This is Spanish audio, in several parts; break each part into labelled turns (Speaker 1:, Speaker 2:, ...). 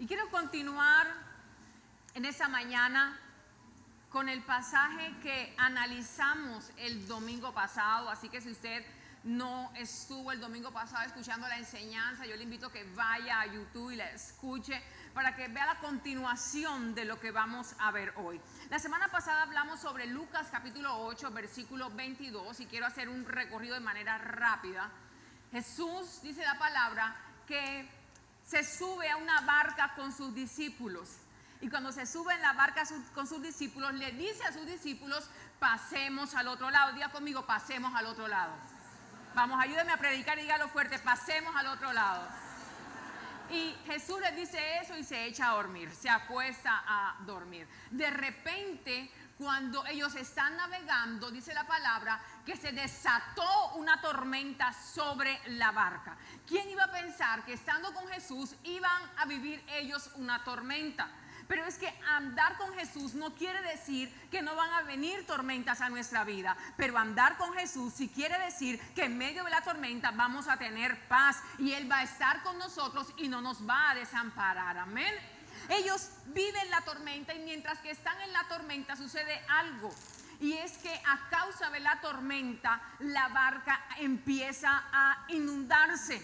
Speaker 1: Y quiero continuar en esta mañana con el pasaje que analizamos el domingo pasado. Así que si usted no estuvo el domingo pasado escuchando la enseñanza, yo le invito a que vaya a YouTube y la escuche para que vea la continuación de lo que vamos a ver hoy. La semana pasada hablamos sobre Lucas capítulo 8, versículo 22, y quiero hacer un recorrido de manera rápida. Jesús, dice la palabra, que se sube a una barca con sus discípulos. Y cuando se sube en la barca con sus discípulos, le dice a sus discípulos: pasemos al otro lado. Diga conmigo: pasemos al otro lado. Vamos, ayúdeme a predicar y dígalo fuerte: pasemos al otro lado. Y Jesús les dice eso y se echa a dormir, se acuesta a dormir. De repente, cuando ellos están navegando, dice la palabra que se desató una tormenta sobre la barca. ¿Quién iba a pensar que estando con Jesús iban a vivir ellos una tormenta? Pero es que andar con Jesús no quiere decir que no van a venir tormentas a nuestra vida. Pero andar con Jesús sí quiere decir que en medio de la tormenta vamos a tener paz. Y Él va a estar con nosotros y no nos va a desamparar. Amén. Ellos viven la tormenta y mientras que están en la tormenta sucede algo. Y es que a causa de la tormenta la barca empieza a inundarse.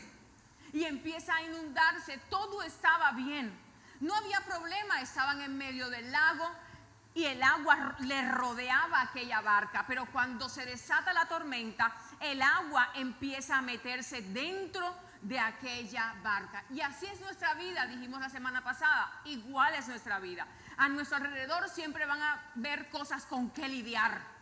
Speaker 1: Y empieza a inundarse. Todo estaba bien. No había problema, estaban en medio del lago y el agua le rodeaba aquella barca. Pero cuando se desata la tormenta, el agua empieza a meterse dentro de aquella barca. Y así es nuestra vida, dijimos la semana pasada. Igual es nuestra vida. A nuestro alrededor siempre van a haber cosas con que lidiar.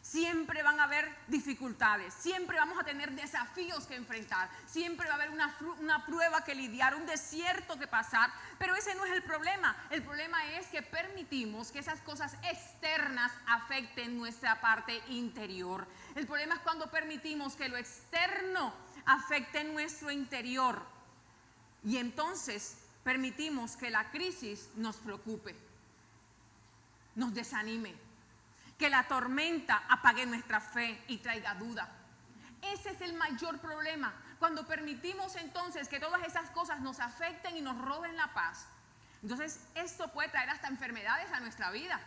Speaker 1: Siempre van a haber dificultades, siempre vamos a tener desafíos que enfrentar, siempre va a haber una prueba que lidiar, un desierto que pasar, pero ese no es el problema. El problema es que permitimos que esas cosas externas afecten nuestra parte interior. El problema es cuando permitimos que lo externo afecte nuestro interior y entonces permitimos que la crisis nos preocupe, nos desanime, que la tormenta apague nuestra fe y traiga duda. Ese es el mayor problema, cuando permitimos entonces que todas esas cosas nos afecten y nos roben la paz. Entonces esto puede traer hasta enfermedades a nuestra vida.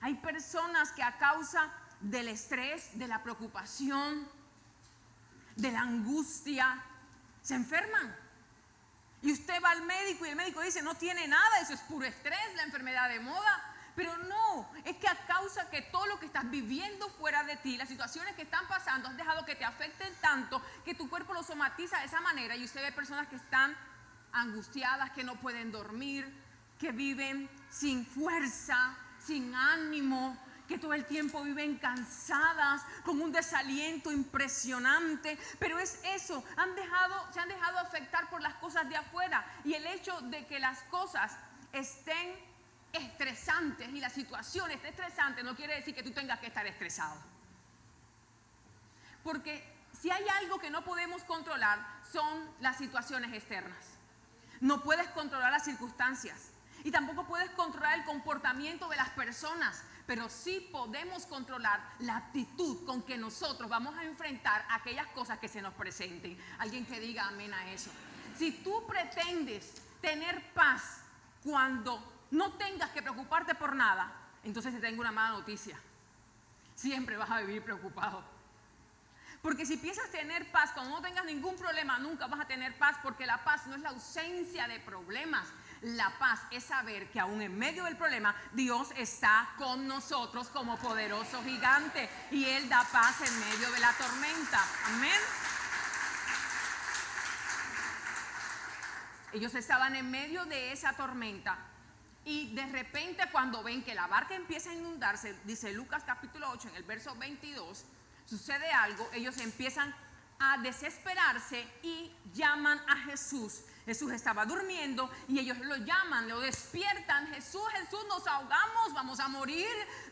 Speaker 1: Hay personas que a causa del estrés, de la preocupación, de la angustia, se enferman. Y usted va al médico y el médico dice: no tiene nada, eso es puro estrés, la enfermedad de moda. Pero no, es que a causa que todo lo que estás viviendo fuera de ti, las situaciones que están pasando, has dejado que te afecten tanto que tu cuerpo lo somatiza de esa manera. Y usted ve personas que están angustiadas, que no pueden dormir, que viven sin fuerza, sin ánimo, que todo el tiempo viven cansadas, con un desaliento impresionante. Pero es eso, se han dejado afectar por las cosas de afuera. Y el hecho de que las cosas estén estresantes y la situación esté estresante no quiere decir que tú tengas que estar estresado. Porque si hay algo que no podemos controlar son las situaciones externas. No puedes controlar las circunstancias y tampoco puedes controlar el comportamiento de las personas, pero sí podemos controlar la actitud con que nosotros vamos a enfrentar aquellas cosas que se nos presenten. Alguien que diga amén a eso. Si tú pretendes tener paz cuando no tengas que preocuparte por nada, entonces te tengo una mala noticia: siempre vas a vivir preocupado. Porque si piensas tener paz cuando no tengas ningún problema, nunca vas a tener paz, porque la paz no es la ausencia de problemas. La paz es saber que aún en medio del problema Dios está con nosotros como poderoso gigante y Él da paz en medio de la tormenta. Amén. Ellos estaban en medio de esa tormenta. Y de repente cuando ven que la barca empieza a inundarse, dice Lucas capítulo 8 en el verso 22, sucede algo. Ellos empiezan a desesperarse y llaman a Jesús. Jesús estaba durmiendo y ellos lo llaman, lo despiertan: Jesús, Jesús, nos ahogamos, vamos a morir,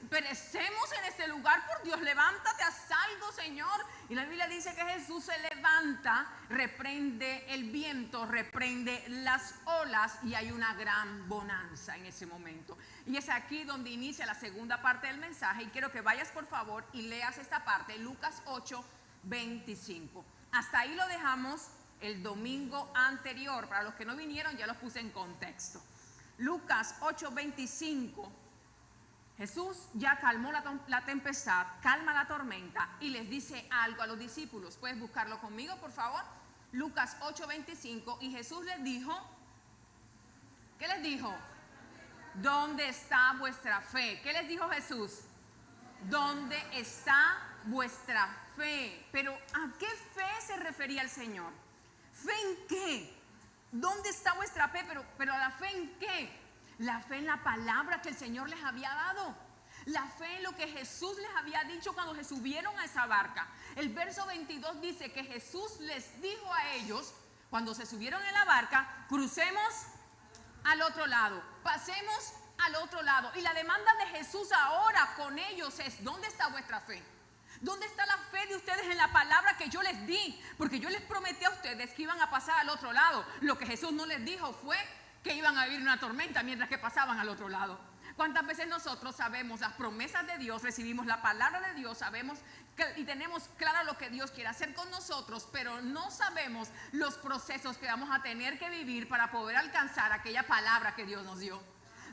Speaker 1: perecemos en este lugar, por Dios, levántate, haz algo, Señor. Y la Biblia dice que Jesús se levanta, reprende el viento, reprende las olas y hay una gran bonanza en ese momento. Y es aquí donde inicia la segunda parte del mensaje y quiero que vayas por favor y leas esta parte, Lucas 8, 25. Hasta ahí lo dejamos el domingo anterior. Para los que no vinieron, ya los puse en contexto. Lucas 8:25. Jesús ya calmó la tempestad, calma la tormenta y les dice algo a los discípulos. ¿Puedes buscarlo conmigo, por favor? Lucas 8:25. Y Jesús les dijo, ¿qué les dijo? ¿Dónde está vuestra fe? ¿Qué les dijo Jesús? ¿Dónde está vuestra fe? Pero ¿a qué fe se refería el Señor? ¿Fe en qué? ¿Dónde está vuestra fe? Pero ¿la fe en qué? La fe en la palabra que el Señor les había dado. La fe en lo que Jesús les había dicho cuando se subieron a esa barca. El verso 22 dice que Jesús les dijo a ellos, cuando se subieron en la barca, crucemos al otro lado, pasemos al otro lado. Y la demanda de Jesús ahora con ellos es, ¿dónde está vuestra fe? ¿Dónde está la fe de ustedes en la palabra que yo les di? Porque yo les prometí a ustedes que iban a pasar al otro lado. Lo que Jesús no les dijo fue que iban a vivir una tormenta mientras que pasaban al otro lado. ¿Cuántas veces nosotros sabemos las promesas de Dios, recibimos la palabra de Dios, sabemos y tenemos claro lo que Dios quiere hacer con nosotros, pero no sabemos los procesos que vamos a tener que vivir para poder alcanzar aquella palabra que Dios nos dio?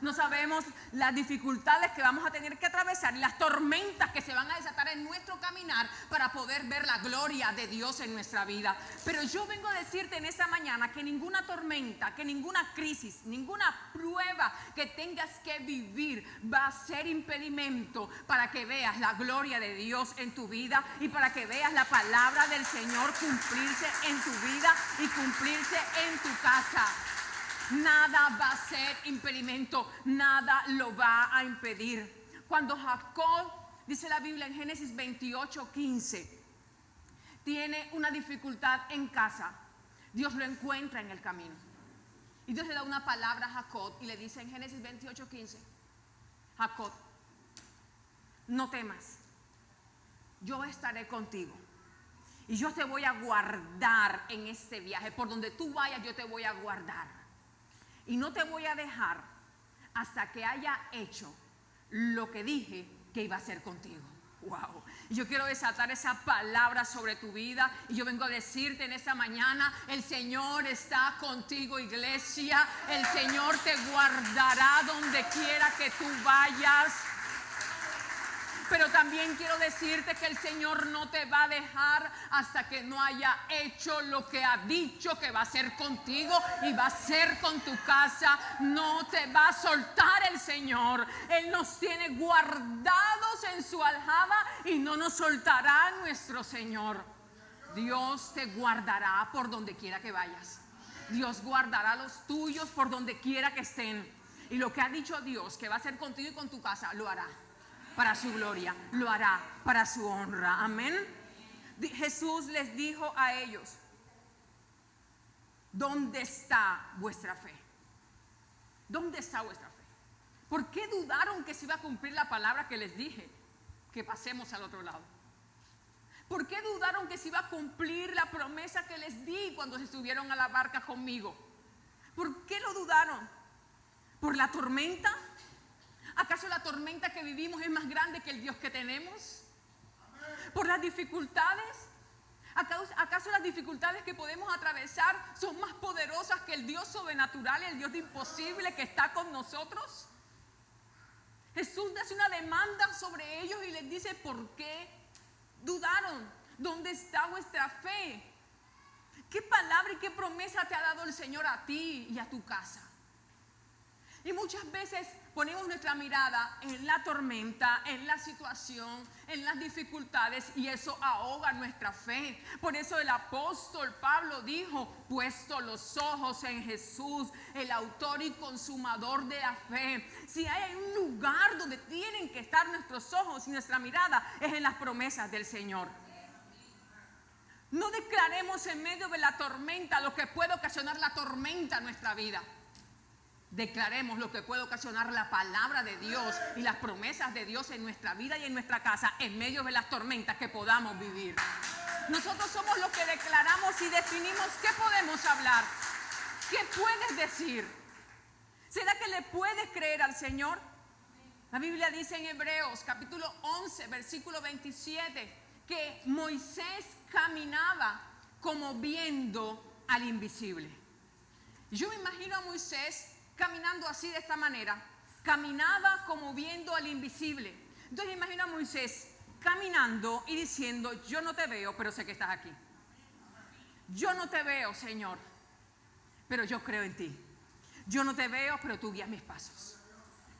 Speaker 1: No sabemos las dificultades que vamos a tener que atravesar y las tormentas que se van a desatar en nuestro caminar para poder ver la gloria de Dios en nuestra vida. Pero yo vengo a decirte en esta mañana que ninguna tormenta, que ninguna crisis, ninguna prueba que tengas que vivir va a ser impedimento para que veas la gloria de Dios en tu vida y para que veas la palabra del Señor cumplirse en tu vida y cumplirse en tu casa. Nada va a ser impedimento, nada lo va a impedir. Cuando Jacob, dice la Biblia en Génesis 28:15, tiene una dificultad en casa, Dios lo encuentra en el camino. Y Dios le da una palabra a Jacob y le dice en Génesis 28:15, Jacob, no temas, yo estaré contigo. Y yo te voy a guardar en este viaje. Por donde tú vayas, yo te voy a guardar. Y no te voy a dejar hasta que haya hecho lo que dije que iba a hacer contigo. Wow. Y yo quiero desatar esa palabra sobre tu vida. Y yo vengo a decirte en esta mañana, el Señor está contigo, iglesia. El Señor te guardará donde quiera que tú vayas. Pero también quiero decirte que el Señor no te va a dejar hasta que no haya hecho lo que ha dicho que va a hacer contigo y va a hacer con tu casa. No te va a soltar el Señor. Él nos tiene guardados en su aljaba y no nos soltará nuestro Señor. Dios te guardará por donde quiera que vayas. Dios guardará los tuyos por donde quiera que estén. Y lo que ha dicho Dios que va a hacer contigo y con tu casa, lo hará. Para su gloria, lo hará para su honra. Amén. Jesús les dijo a ellos, ¿dónde está vuestra fe? ¿Dónde está vuestra fe? ¿Por qué dudaron que se iba a cumplir la palabra que les dije? Que pasemos al otro lado. ¿Por qué dudaron que se iba a cumplir la promesa que les di cuando se subieron a la barca conmigo? ¿Por qué lo dudaron? ¿Por la tormenta? ¿Acaso la tormenta que vivimos es más grande que el Dios que tenemos? ¿Por las dificultades? ¿Acaso las dificultades que podemos atravesar son más poderosas que el Dios sobrenatural, el Dios de imposible que está con nosotros? Jesús hace una demanda sobre ellos y les dice, ¿por qué dudaron? ¿Dónde está vuestra fe? ¿Qué palabra y qué promesa te ha dado el Señor a ti y a tu casa? Y muchas veces ponemos nuestra mirada en la tormenta, en la situación, en las dificultades, y eso ahoga nuestra fe. Por eso el apóstol Pablo dijo, puesto los ojos en Jesús, el autor y consumador de la fe. Si hay un lugar donde tienen que estar nuestros ojos y nuestra mirada, es en las promesas del Señor. No declaremos en medio de la tormenta lo que puede ocasionar la tormenta en nuestra vida. Declaremos lo que puede ocasionar la palabra de Dios y las promesas de Dios en nuestra vida y en nuestra casa en medio de las tormentas que podamos vivir. Nosotros somos los que declaramos y definimos qué podemos hablar, qué puedes decir. ¿Será que le puedes creer al Señor? La Biblia dice en Hebreos capítulo 11 versículo 27 que Moisés caminaba como viendo al invisible. Yo me imagino a Moisés caminando así de esta manera. Caminaba como viendo al invisible. Entonces imagino a Moisés caminando y diciendo: yo no te veo, pero sé que estás aquí. Yo no te veo, Señor, pero yo creo en ti. Yo no te veo, pero tú guías mis pasos.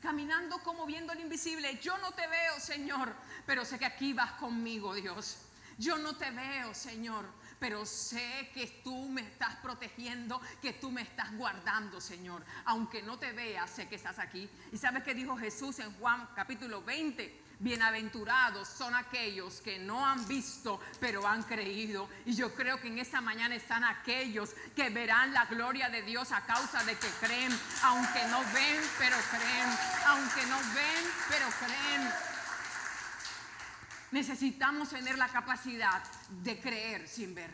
Speaker 1: Caminando como viendo al invisible. Yo no te veo, Señor, pero sé que aquí vas conmigo, Dios. Yo no te veo, Señor, pero sé que tú me estás protegiendo, que tú me estás guardando, Señor. Aunque no te vea, sé que estás aquí. ¿Y sabes qué dijo Jesús en Juan capítulo 20? Bienaventurados son aquellos que no han visto, pero han creído. Y yo creo que en esta mañana están aquellos que verán la gloria de Dios a causa de que creen. Aunque no ven, pero creen. Aunque no ven, pero creen. Necesitamos tener la capacidad de creer sin ver.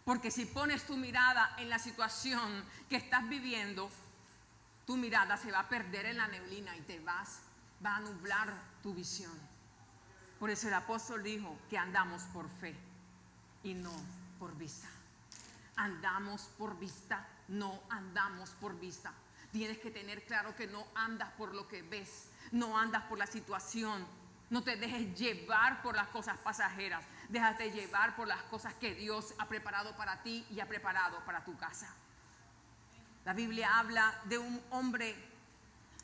Speaker 1: Porque si pones tu mirada en la situación que estás viviendo, tu mirada se va a perder en la neblina y va a nublar tu visión. Por eso el apóstol dijo que andamos por fe y no por vista. Andamos por vista, no andamos por vista. Tienes que tener claro que no andas por lo que ves, no andas por la situación. No te dejes llevar por las cosas pasajeras. Déjate llevar por las cosas que Dios ha preparado para ti y ha preparado para tu casa. La Biblia habla de un hombre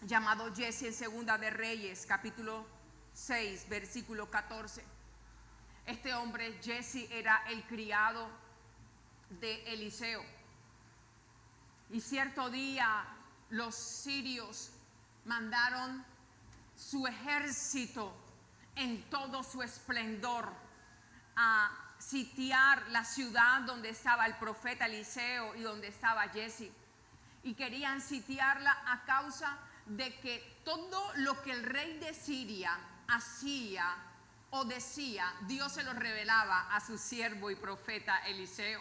Speaker 1: llamado Jesse en Segunda de Reyes, capítulo 6, versículo 14. Este hombre, Jesse, era el criado de Eliseo. Y cierto día los sirios mandaron su ejército en todo su esplendor a sitiar la ciudad donde estaba el profeta Eliseo y donde estaba Jesse. Y querían sitiarla a causa de que todo lo que el rey de Siria hacía o decía, Dios se lo revelaba a su siervo y profeta Eliseo.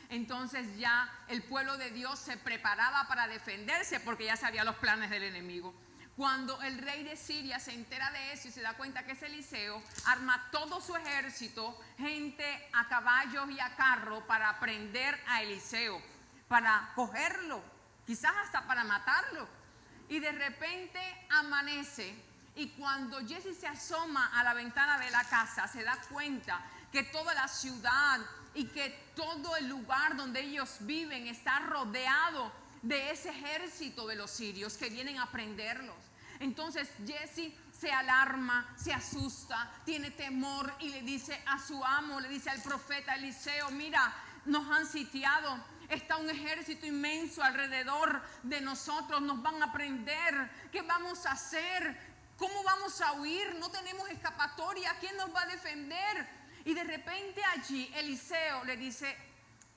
Speaker 1: Entonces ya el pueblo de Dios se preparaba para defenderse porque ya sabía los planes del enemigo. Cuando el rey de Siria se entera de eso y se da cuenta que es Eliseo, arma todo su ejército, gente a caballos y a carro para prender a Eliseo, para cogerlo, quizás hasta para matarlo. Y de repente amanece y cuando Jesse se asoma a la ventana de la casa se da cuenta que toda la ciudad y que todo el lugar donde ellos viven está rodeado de ese ejército de los sirios que vienen a prenderlos. Entonces Jesse se alarma, se asusta, tiene temor y le dice a su amo, le dice al profeta Eliseo: mira, nos han sitiado, está un ejército inmenso alrededor de nosotros, nos van a prender, ¿qué vamos a hacer? ¿Cómo vamos a huir? No tenemos escapatoria, ¿quién nos va a defender? Y de repente allí Eliseo le dice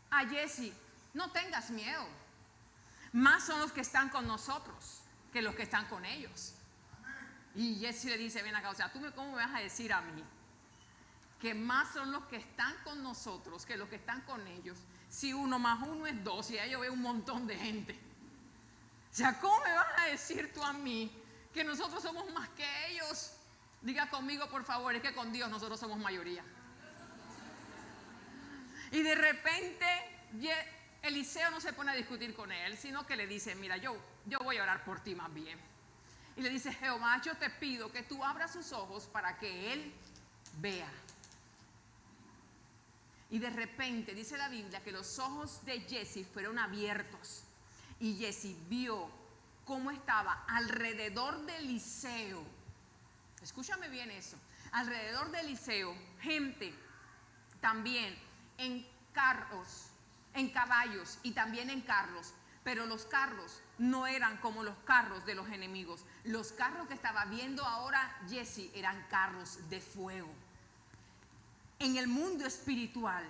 Speaker 1: a Jesse: no tengas miedo, más son los que están con nosotros que los que están con ellos. Y Jesse le dice: ven acá, o sea, ¿cómo me vas a decir a mí que más son los que están con nosotros que los que están con ellos? Si 1 más 1 es 2 y ya yo veo un montón de gente. O sea, ¿cómo me vas a decir tú a mí que nosotros somos más que ellos? Diga conmigo, por favor, es que con Dios nosotros somos mayoría. Y de repente Eliseo no se pone a discutir con él, sino que le dice: mira, yo voy a orar por ti más bien. Y le dice: Jehová, yo te pido que tú abras sus ojos para que él vea. Y de repente dice la Biblia que los ojos de Jesse fueron abiertos y Jesse vio cómo estaba alrededor de Eliseo. Escúchame bien eso. Alrededor de Eliseo, gente también en carros, en caballos y también en carros. Pero los carros no eran como los carros de los enemigos. Los carros que estaba viendo ahora Jesse eran carros de fuego. En el mundo espiritual,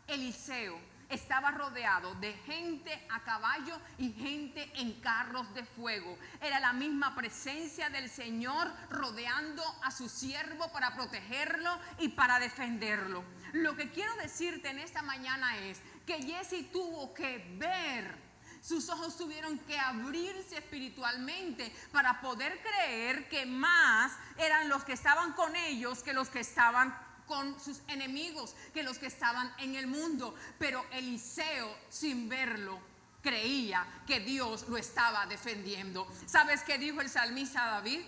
Speaker 1: Eliseo estaba rodeado de gente a caballo y gente en carros de fuego. Era la misma presencia del Señor rodeando a su siervo para protegerlo y para defenderlo. Lo que quiero decirte en esta mañana es que Jesse tuvo que ver. Sus ojos tuvieron que abrirse espiritualmente para poder creer que más eran los que estaban con ellos que los que estaban con sus enemigos que los que estaban en el mundo. Pero Eliseo, sin verlo, creía que Dios lo estaba defendiendo. ¿Sabes qué dijo el salmista David?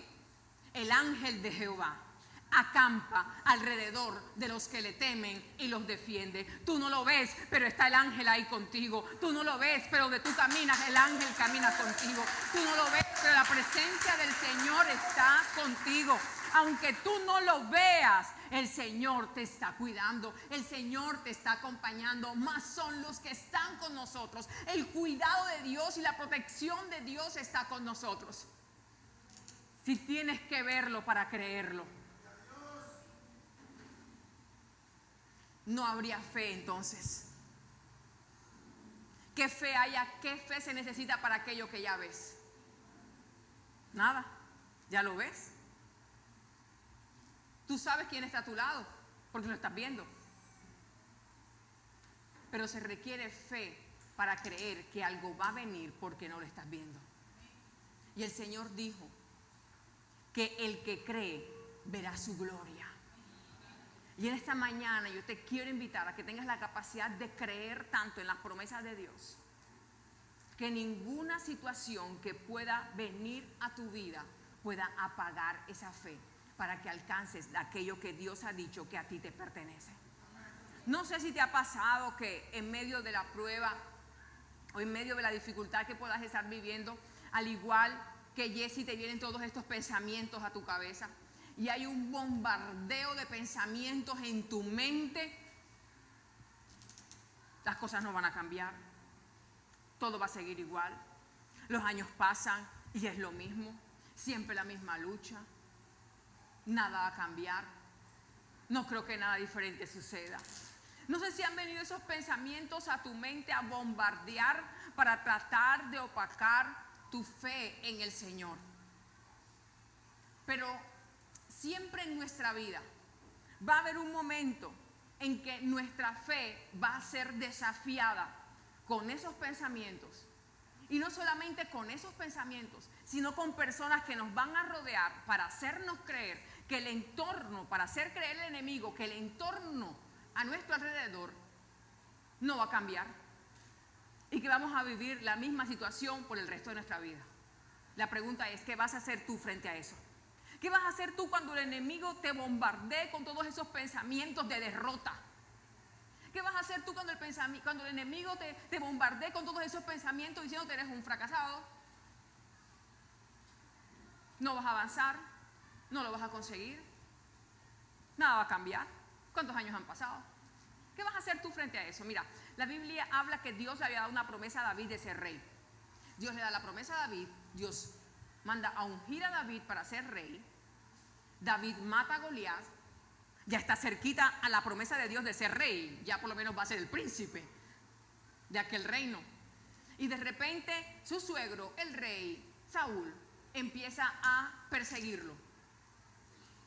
Speaker 1: El ángel de Jehová acampa alrededor de los que le temen y los defiende. Tú no lo ves, pero está el ángel ahí contigo. Tú no lo ves, pero donde tú caminas, el ángel camina contigo. Tú no lo ves, pero la presencia del Señor está contigo. Aunque tú no lo veas, el Señor te está cuidando, el Señor te está acompañando. Más son los que están con nosotros. El cuidado de Dios y la protección de Dios está con nosotros. Si tienes que verlo para creerlo, no habría fe entonces. ¿Qué fe haya? ¿Qué fe se necesita para aquello que ya ves? Nada, ya lo ves. Tú sabes quién está a tu lado, porque lo estás viendo. Pero se requiere fe para creer que algo va a venir porque no lo estás viendo. Y el Señor dijo que el que cree verá su gloria. Y en esta mañana yo te quiero invitar a que tengas la capacidad de creer tanto en las promesas de Dios, que ninguna situación que pueda venir a tu vida pueda apagar esa fe, para que alcances aquello que Dios ha dicho que a ti te pertenece. No sé si te ha pasado que en medio de la prueba o en medio de la dificultad que puedas estar viviendo, al igual que Jesse, te vienen todos estos pensamientos a tu cabeza y hay un bombardeo de pensamientos en tu mente. Las cosas no van a cambiar, todo va a seguir igual. Los años pasan y es lo mismo, siempre la misma lucha. Nada va a cambiar. No creo que nada diferente suceda. No sé si han venido esos pensamientos a tu mente a bombardear para tratar de opacar tu fe en el Señor. Pero siempre en nuestra vida va a haber un momento en que nuestra fe va a ser desafiada con esos pensamientos. Y no solamente con esos pensamientos, sino con personas que nos van a rodear para hacernos creer que el entorno, para hacer creer al enemigo que el entorno a nuestro alrededor no va a cambiar y que vamos a vivir la misma situación por el resto de nuestra vida. La pregunta es, ¿qué vas a hacer tú frente a eso? ¿Qué vas a hacer tú cuando el enemigo te bombardee con todos esos pensamientos de derrota? ¿Qué vas a hacer tú cuando el enemigo te bombardee con todos esos pensamientos diciendo que eres un fracasado? No vas a avanzar, no lo vas a conseguir, nada va a cambiar. ¿Cuántos años han pasado? ¿Qué vas a hacer tú frente a eso? Mira, la Biblia habla que Dios le había dado una promesa a David de ser rey. Dios le da la promesa a David, Dios manda a ungir a David para ser rey. David mata a Goliat. Ya está cerquita a la promesa de Dios de ser rey. Ya por lo menos va a ser el príncipe de aquel reino. Y de repente su suegro, el rey Saúl, empieza a perseguirlo.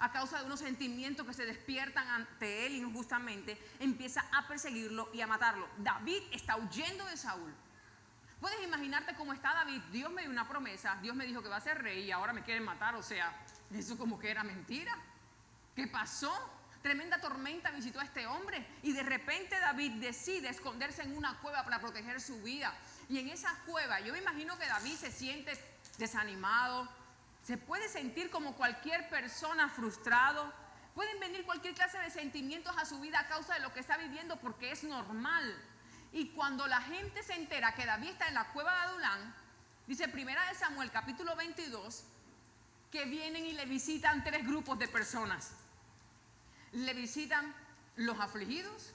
Speaker 1: A causa de unos sentimientos que se despiertan ante él injustamente, empieza a perseguirlo y a matarlo. David está huyendo de Saúl. Puedes imaginarte cómo está David. Dios me dio una promesa, Dios me dijo que va a ser rey y ahora me quieren matar. O sea, eso como que era mentira. ¿Qué pasó? Tremenda tormenta visitó a este hombre y de repente David decide esconderse en una cueva para proteger su vida. Y en esa cueva yo me imagino que David se siente desanimado, se puede sentir como cualquier persona frustrado, pueden venir cualquier clase de sentimientos a su vida a causa de lo que está viviendo porque es normal. Y cuando la gente se entera que David está en la cueva de Adulán, dice 1 Samuel capítulo 22, que vienen y le visitan 3 grupos de personas. Le visitan los afligidos,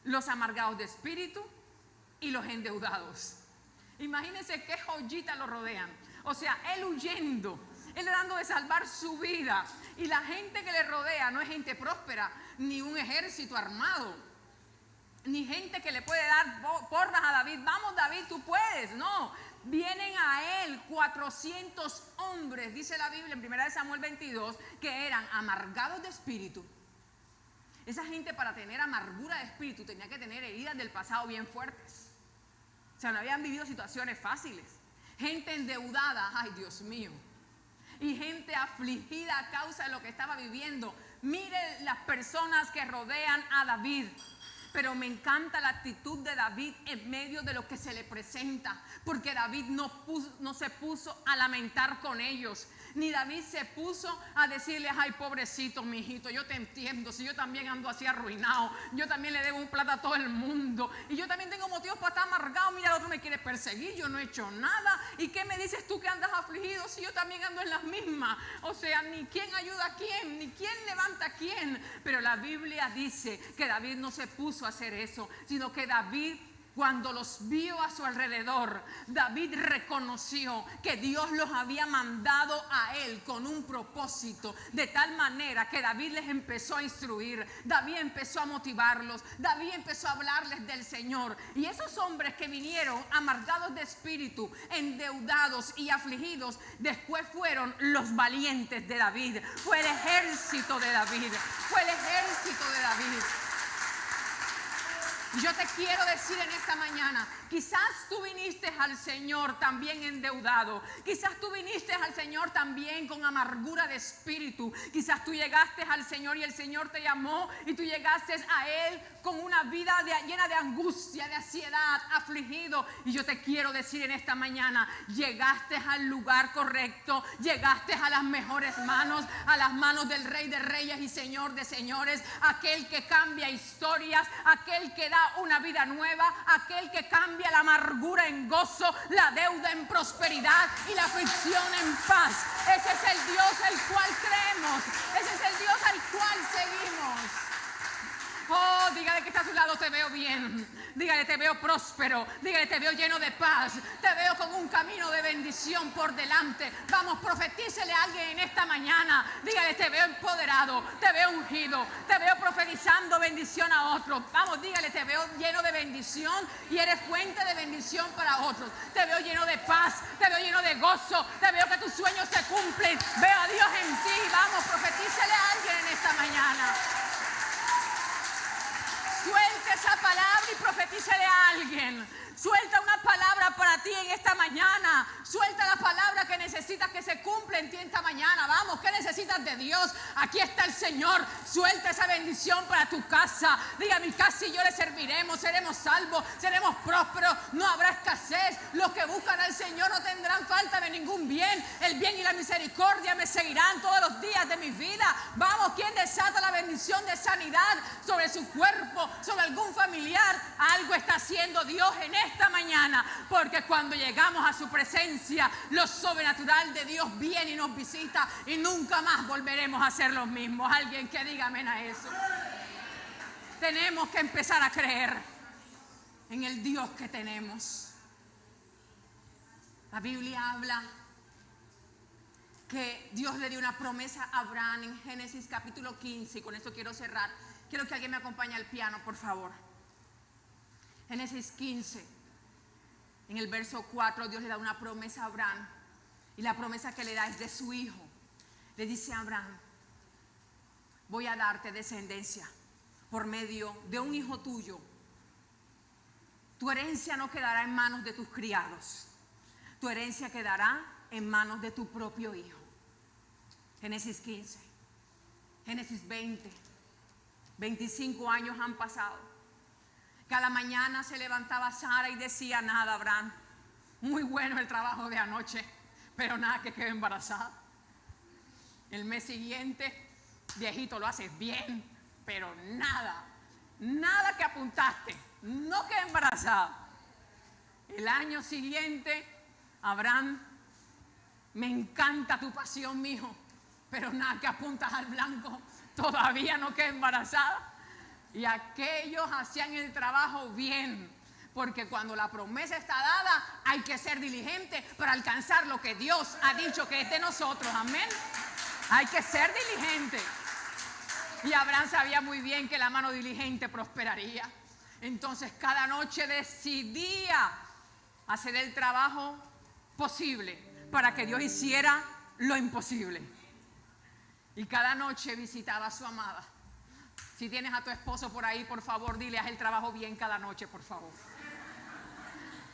Speaker 1: los amargados de espíritu y los endeudados. Imagínense qué joyitas lo rodean. O sea, él huyendo, él tratando de salvar su vida. Y la gente que le rodea no es gente próspera, ni un ejército armado, ni gente que le puede dar porras a David. Vamos David, tú puedes. No, vienen a él 400 hombres, dice la Biblia en 1 Samuel 22, que eran amargados de espíritu. Esa gente, para tener amargura de espíritu, tenía que tener heridas del pasado bien fuertes. O sea, no habían vivido situaciones fáciles. Gente endeudada, ay Dios mío. Y gente afligida a causa de lo que estaba viviendo. Mire las personas que rodean a David. Pero me encanta la actitud de David en medio de lo que se le presenta, porque David no se puso a lamentar con ellos, ni David se puso a decirles, ay pobrecito mi hijito, yo te entiendo, si yo también ando así arruinado, yo también le debo un plato a todo el mundo, y yo también tengo motivos para estar amargado, mira el otro me quiere perseguir, yo no he hecho nada, y qué me dices tú que andas afligido si yo también ando en las mismas, o sea, ni quién ayuda a quién, ni quién levanta a quién, pero la Biblia dice que David no se puso a hacer eso, sino que David, cuando los vio a su alrededor, David reconoció que Dios los había mandado a él con un propósito, de tal manera que David les empezó a instruir, David empezó a motivarlos, David empezó a hablarles del Señor. Y esos hombres que vinieron amargados de espíritu, endeudados y afligidos, después fueron los valientes de David, fue el ejército de David, fue el ejército de David. Yo te quiero decir en esta mañana, quizás tú viniste al Señor también endeudado, quizás tú viniste al Señor también con amargura de espíritu, quizás tú llegaste al Señor y el Señor te llamó y tú llegaste a Él con una vida llena de angustia, de ansiedad, afligido. Y yo te quiero decir en esta mañana, llegaste al lugar correcto, llegaste a las mejores manos, a las manos del Rey de Reyes y Señor de Señores, aquel que cambia historias, aquel que da una vida nueva, aquel que cambia la amargura en gozo, la deuda en prosperidad y la aflicción en paz. Ese es el Dios al cual creemos, ese es el Dios al cual seguimos. Oh, dígale que está a su lado, te veo bien. Dígale, te veo próspero. Dígale, te veo lleno de paz. Te veo con un camino de bendición por delante. Vamos, profetícele a alguien en esta mañana. Dígale, te veo empoderado, te veo ungido, te veo profetizando bendición a otros. Vamos, dígale, te veo lleno de bendición y eres fuente de bendición para otros. Te veo lleno de paz, te veo lleno de gozo, te veo que tus sueños se cumplen. Veo a Dios en ti. Vamos, profetícele a alguien en esta mañana. Suelte esa palabra y profetícele a alguien. Suelta una palabra para ti en esta mañana. Suelta la palabra que necesitas que se cumpla en ti esta mañana. Vamos, ¿qué necesitas de Dios? Aquí está el Señor. Suelta esa bendición para tu casa. Diga, mi casa y yo le serviremos, seremos salvos, seremos prósperos, no habrá escasez. Los que buscan al Señor no tendrán falta de ningún bien. El bien y la misericordia me seguirán todos los días de mi vida. Vamos, ¿quién desata la bendición de sanidad sobre su cuerpo, sobre algún familiar? Algo está haciendo Dios en esta mañana, porque cuando llegamos a su presencia, lo sobrenatural de Dios viene y nos visita y nunca más volveremos a ser los mismos. Alguien que diga amén a eso. Tenemos que empezar a creer en el Dios que tenemos. La Biblia habla que Dios le dio una promesa a Abraham en Génesis capítulo 15, y con esto quiero cerrar. Quiero que alguien me acompañe al piano, por favor. Génesis 15, en el verso 4, Dios le da una promesa a Abraham, y la promesa que le da es de su hijo. Le dice a Abraham: voy a darte descendencia por medio de un hijo tuyo. Tu herencia no quedará en manos de tus criados, tu herencia quedará en manos de tu propio hijo. Génesis 15, Génesis 20, 25 años han pasado. Cada mañana se levantaba Sara y decía: nada, Abraham, muy bueno el trabajo de anoche, pero nada que quede embarazada. El mes siguiente, viejito, lo haces bien, pero nada que apuntaste, no quedé embarazada. El año siguiente, Abraham, me encanta tu pasión, mijo, pero nada que apuntas al blanco, todavía no quedé embarazada. Y aquellos hacían el trabajo bien, porque cuando la promesa está dada, hay que ser diligente para alcanzar lo que Dios ha dicho que es de nosotros. Amén. Hay que ser diligente. Y Abraham sabía muy bien que la mano diligente prosperaría. Entonces cada noche decidía hacer el trabajo posible para que Dios hiciera lo imposible. Y cada noche visitaba a su amada. Si tienes a tu esposo por ahí, por favor, dile: haz el trabajo bien cada noche, por favor.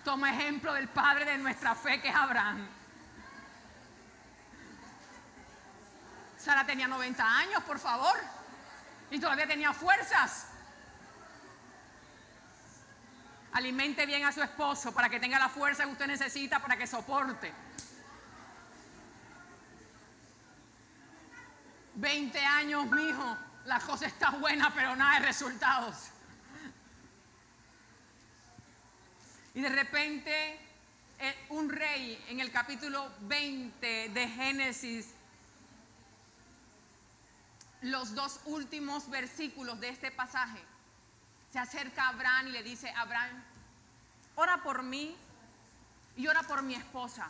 Speaker 1: Toma ejemplo del padre de nuestra fe, que es Abraham. Sara tenía 90 años, por favor. y todavía tenía fuerzas. Alimente bien a su esposo para que tenga la fuerza que usted necesita para que soporte. 20 años, mijo, la cosa está buena, pero nada de resultados. Y de repente, un rey en el capítulo 20 de Génesis, los dos últimos versículos de este pasaje, se acerca a Abraham y le dice: Abraham, ora por mí y ora por mi esposa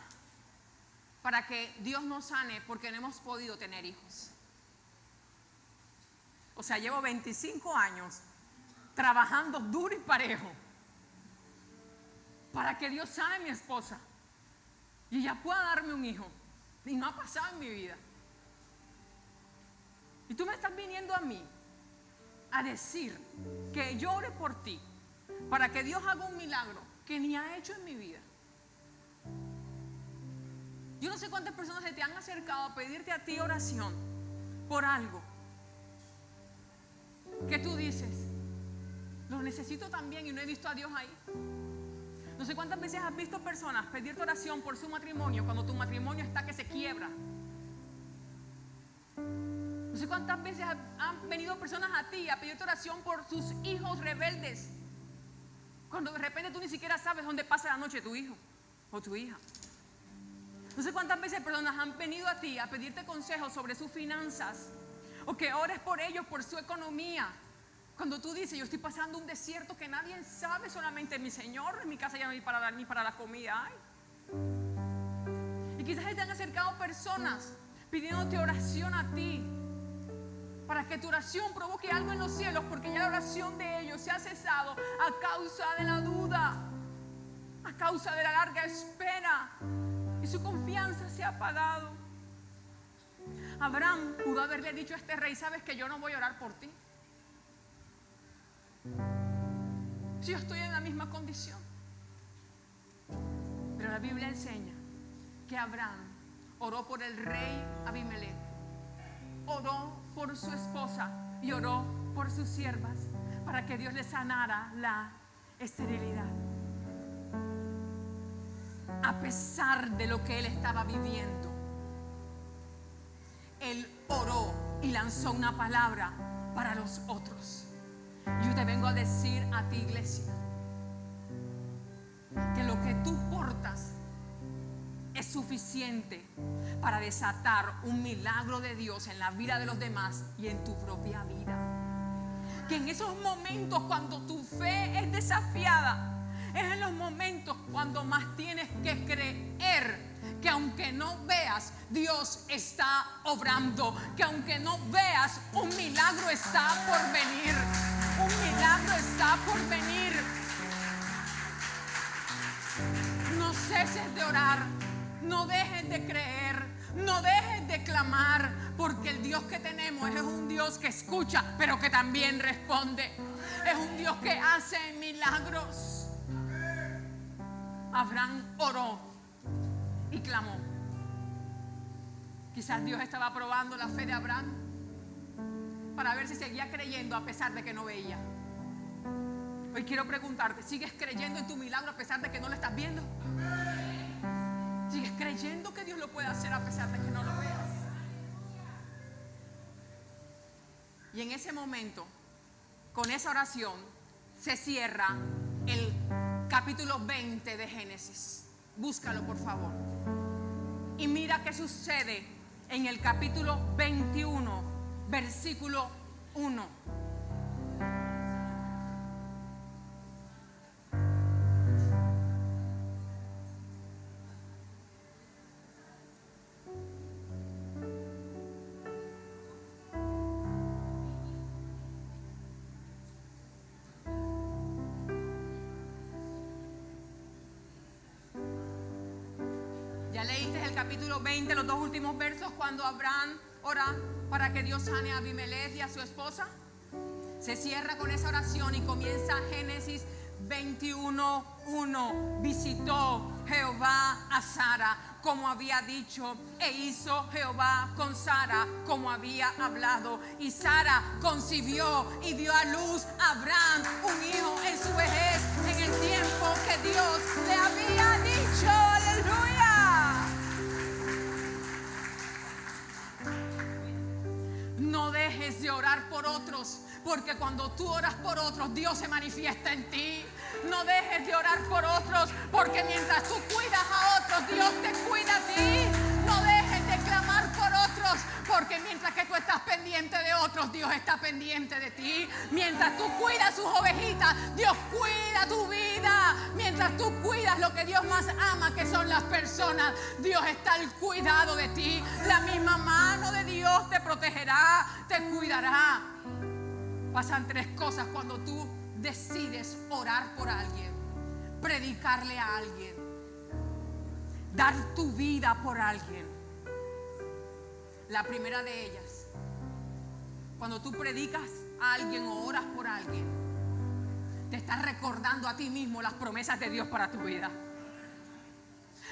Speaker 1: para que Dios nos sane porque no hemos podido tener hijos. O sea, llevo 25 años trabajando duro y parejo para que Dios sane a mi esposa y ella pueda darme un hijo. Y no ha pasado en mi vida. Y tú me estás viniendo a mí a decir que yo ore por ti para que Dios haga un milagro que ni ha hecho en mi vida. Yo no sé cuántas personas se te han acercado a pedirte a ti oración por algo que tú dices: lo necesito también y no he visto a Dios ahí. No sé cuántas veces has visto personas pedirte oración por su matrimonio cuando tu matrimonio está que se quiebra. No sé cuántas veces han venido personas a ti a pedirte oración por sus hijos rebeldes, cuando de repente tú ni siquiera sabes dónde pasa la noche tu hijo o tu hija. No sé cuántas veces personas han venido a ti a pedirte consejos sobre sus finanzas, o que ores por ellos, por su economía, cuando tú dices: yo estoy pasando un desierto que nadie sabe, solamente mi Señor, en mi casa ya no hay para dar ni para la comida hay. Y quizás te han acercado personas pidiéndote oración a ti, para que tu oración provoque algo en los cielos, porque ya la oración de ellos se ha cesado a causa de la duda, a causa de la larga espera, y su confianza se ha apagado. Abraham pudo haberle dicho a este rey: sabes que yo no voy a orar por ti, si yo estoy en la misma condición. Pero la Biblia enseña que Abraham oró por el rey Abimelech, oró por su esposa y oró por sus siervas para que Dios le sanara la esterilidad. A pesar de lo que él estaba viviendo, él oró y lanzó una palabra para los otros. Yo te vengo a decir a ti, iglesia, que lo que tú portas es suficiente para desatar un milagro de Dios en la vida de los demás y en tu propia vida. Que en esos momentos cuando tu fe es desafiada, es en los momentos cuando más tienes que creer que aunque no veas, Dios está obrando, que aunque no veas, un milagro está por venir. Un milagro está por venir. No ceses de orar, no dejes de creer, no dejes de clamar, porque el Dios que tenemos es un Dios que escucha, pero que también responde. Es un Dios que hace milagros. Abraham oró y clamó. Quizás Dios estaba probando la fe de Abraham para ver si seguía creyendo a pesar de que no veía. Hoy quiero preguntarte: ¿sigues creyendo en tu milagro a pesar de que no lo estás viendo? ¿Sigues creyendo que Dios lo puede hacer a pesar de que no lo veas? Y en ese momento, con esa oración, se cierra el capítulo 20 de Génesis. Búscalo, por favor. Y mira qué sucede en el capítulo 21, versículo 1. Ya leíste el capítulo 20, los dos últimos versos, cuando Abraham ora para que Dios sane a Abimelech y a su esposa. Se cierra con esa oración y comienza Génesis 21:1. Visitó Jehová a a Sara como había dicho, e hizo Jehová con Sara como había hablado. Y Sara concibió y dio a luz a Abraham un hijo en su vejez, en el tiempo que Dios le había dicho. ¡Aleluya! No dejes de orar por otros, porque cuando tú oras por otros, Dios se manifiesta en ti. No dejes de orar por otros, porque mientras tú cuidas a otros, Dios te cuida a ti. No dejes de clamar por otros, porque mientras que tú estás pendiente de otros, Dios está pendiente de ti. Mientras tú cuidas sus ovejitas, Dios cuida tu vida. Mientras tú cuidas lo que Dios más ama, que son las personas, Dios está al cuidado de ti. La misma mano de Dios te protegerá, te cuidará. Pasan tres cosas cuando tú decides orar por alguien, predicarle a alguien, dar tu vida por alguien. La primera de ellas, cuando tú predicas a alguien o oras por alguien, te estás recordando a ti mismo las promesas de Dios para tu vida.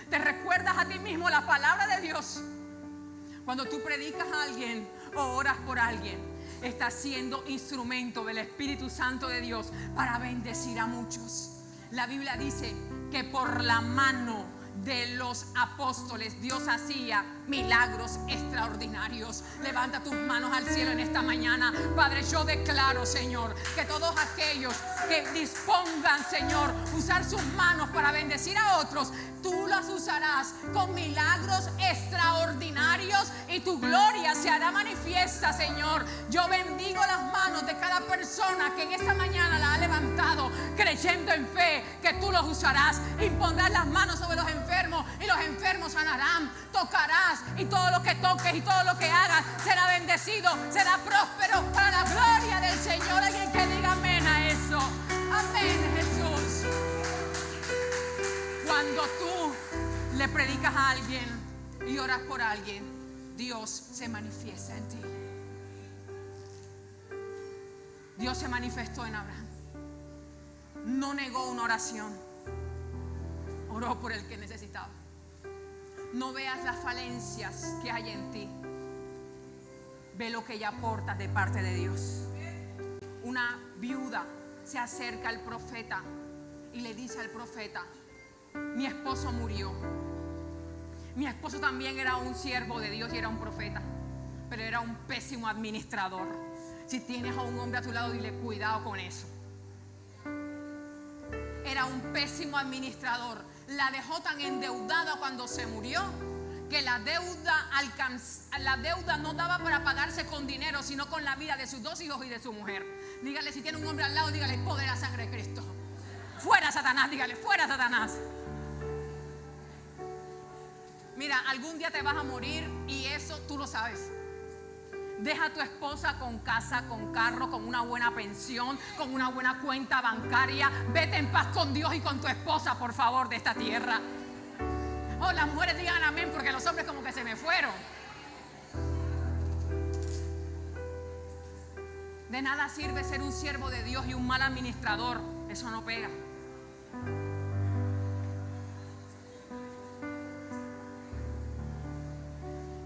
Speaker 1: Te recuerdas a ti mismo la palabra de Dios. Cuando tú predicas a alguien o oras por alguien, estás siendo instrumento del Espíritu Santo de Dios para bendecir a muchos. La Biblia dice que por la mano de los apóstoles Dios hacía milagros extraordinarios. Levanta tus manos al cielo en esta mañana. Padre, yo declaro, Señor, que todos aquellos que dispongan, Señor, usar sus manos para bendecir a otros, tú las usarás con milagros extraordinarios y tu gloria se hará manifiesta, Señor. Yo bendigo las manos de cada persona que en esta mañana la ha levantado, creyendo en fe que tú los usarás. Impondrás las manos sobre los enfermos y los enfermos sanarán. Tocarás y todo lo que toques y todo lo que hagas será bendecido, será próspero para la gloria del Señor. Alguien que diga amén a eso. Amén, Jesús. Cuando tú le predicas a alguien y oras por alguien, Dios se manifiesta en ti. Dios se manifestó en Abraham. No negó una oración. Oró por el que necesitaba. No veas las falencias que hay en ti. Ve lo que ella aporta de parte de Dios. Una viuda se acerca al profeta y le dice al profeta: mi esposo murió. Mi esposo también era un siervo de Dios y era un profeta, pero era un pésimo administrador. Si tienes a un hombre a tu lado, dile cuidado con eso. Era un pésimo administrador. La dejó tan endeudada cuando se murió que la deuda no daba para pagarse con dinero, sino con la vida de sus dos hijos y de su mujer. Dígale, si tiene un hombre al lado, dígale: poder a la sangre de Cristo. Fuera Satanás, dígale: fuera Satanás. Mira, algún día te vas a morir y eso tú lo sabes. Deja a tu esposa con casa, con carro, con una buena pensión, con una buena cuenta bancaria. Vete en paz con Dios y con tu esposa, por favor, de esta tierra. Oh, las mujeres digan amén, porque los hombres como que se me fueron. De nada sirve ser un siervo de Dios y un mal administrador. Eso no pega.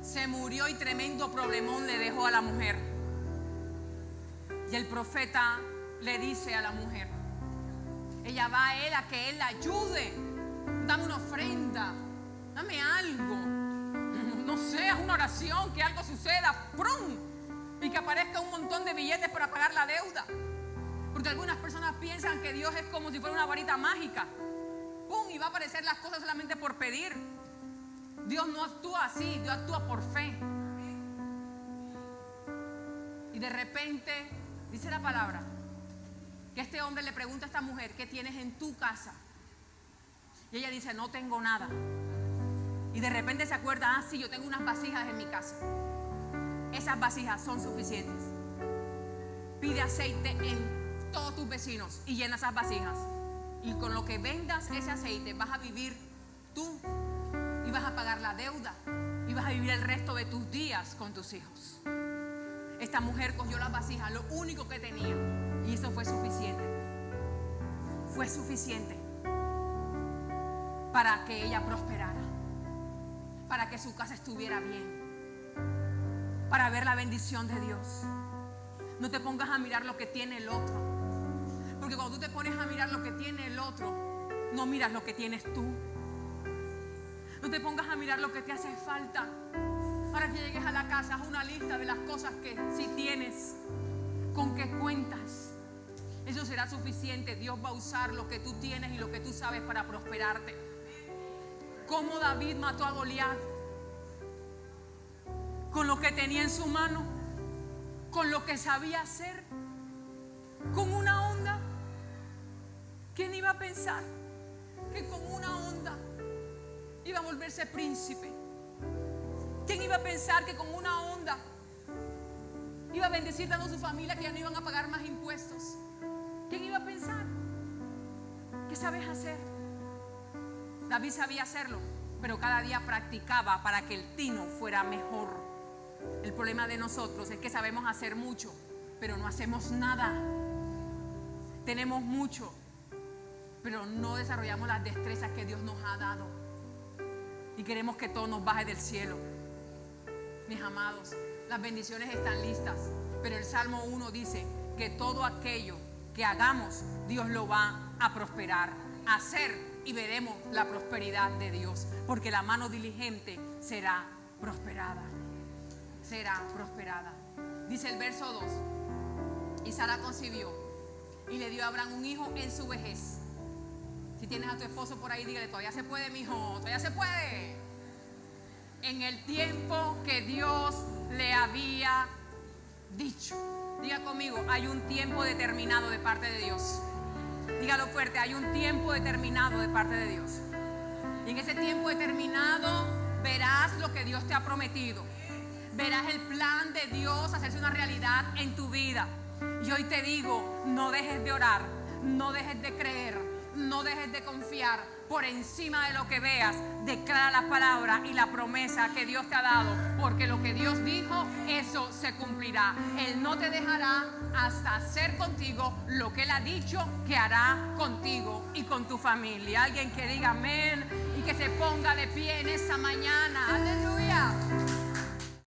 Speaker 1: Se murió y tremendo problemón le dejó a la mujer. Y el profeta le dice a la mujer, ella va a él a que él la ayude. Dame una ofrenda, dame algo, no sé, haz una oración, que algo suceda, ¡prum! Y que aparezca un montón de billetes para pagar la deuda. Porque algunas personas piensan que Dios es como si fuera una varita mágica, ¡pum! Y va a aparecer las cosas solamente por pedir. Dios no actúa así, Dios actúa por fe. Y de repente, dice la palabra, que este hombre le pregunta a esta mujer: ¿qué tienes en tu casa? Y ella dice: no tengo nada. Y de repente se acuerda: sí, yo tengo unas vasijas en mi casa. Esas vasijas son suficientes. Pide aceite en todos tus vecinos y llena esas vasijas. Y con lo que vendas ese aceite vas a vivir tú. Y vas a pagar la deuda y vas a vivir el resto de tus días con tus hijos. Esta mujer cogió las vasijas, lo único que tenía, y eso fue suficiente. Fue suficiente para que ella prosperara. para que su casa estuviera bien, para ver la bendición de Dios. No te pongas a mirar lo que tiene el otro, porque cuando tú te pones a mirar lo que tiene el otro, no miras lo que tienes tú. No te pongas a mirar lo que te hace falta. Para que llegues a la casa, haz una lista de las cosas que sí tienes, con que cuentas. Eso será suficiente. Dios va a usar lo que tú tienes y lo que tú sabes para prosperarte. Como David mató a Goliat, con lo que tenía en su mano, con lo que sabía hacer, con una onda. ¿Quién iba a pensar que con una onda iba a volverse príncipe? ¿Quién iba a pensar que con una onda iba a bendecir tanto a su familia que ya no iban a pagar más impuestos? ¿Quién iba a pensar? ¿Qué sabes hacer? David sabía hacerlo, pero cada día practicaba para que el tino fuera mejor. El problema de nosotros es que sabemos hacer mucho, pero no hacemos nada. Tenemos mucho, pero no desarrollamos las destrezas que Dios nos ha dado. Y queremos que todo nos baje del cielo. Mis amados, las bendiciones están listas, pero el Salmo 1 dice que todo aquello que hagamos, Dios lo va a prosperar, a hacer, y veremos la prosperidad de Dios, porque la mano diligente será prosperada. Será prosperada. Dice el verso 2: y Sara concibió y le dio a Abraham un hijo en su vejez. Si tienes a tu esposo por ahí, dígale: todavía se puede, mi hijo, todavía se puede. En el tiempo que Dios le había dicho. Diga conmigo: hay un tiempo determinado de parte de Dios. Dígalo fuerte: hay un tiempo determinado de parte de Dios. Y en ese tiempo determinado verás lo que Dios te ha prometido. Verás el plan de Dios hacerse una realidad en tu vida. Y hoy te digo: no dejes de orar, no dejes de creer, no dejes de confiar. Por encima de lo que veas, declara la palabra y la promesa que Dios te ha dado, porque lo que Dios dijo, eso se cumplirá. Él no te dejará hasta hacer contigo lo que Él ha dicho que hará contigo y con tu familia. Alguien que diga amén y que se ponga de pie en esta mañana. Aleluya.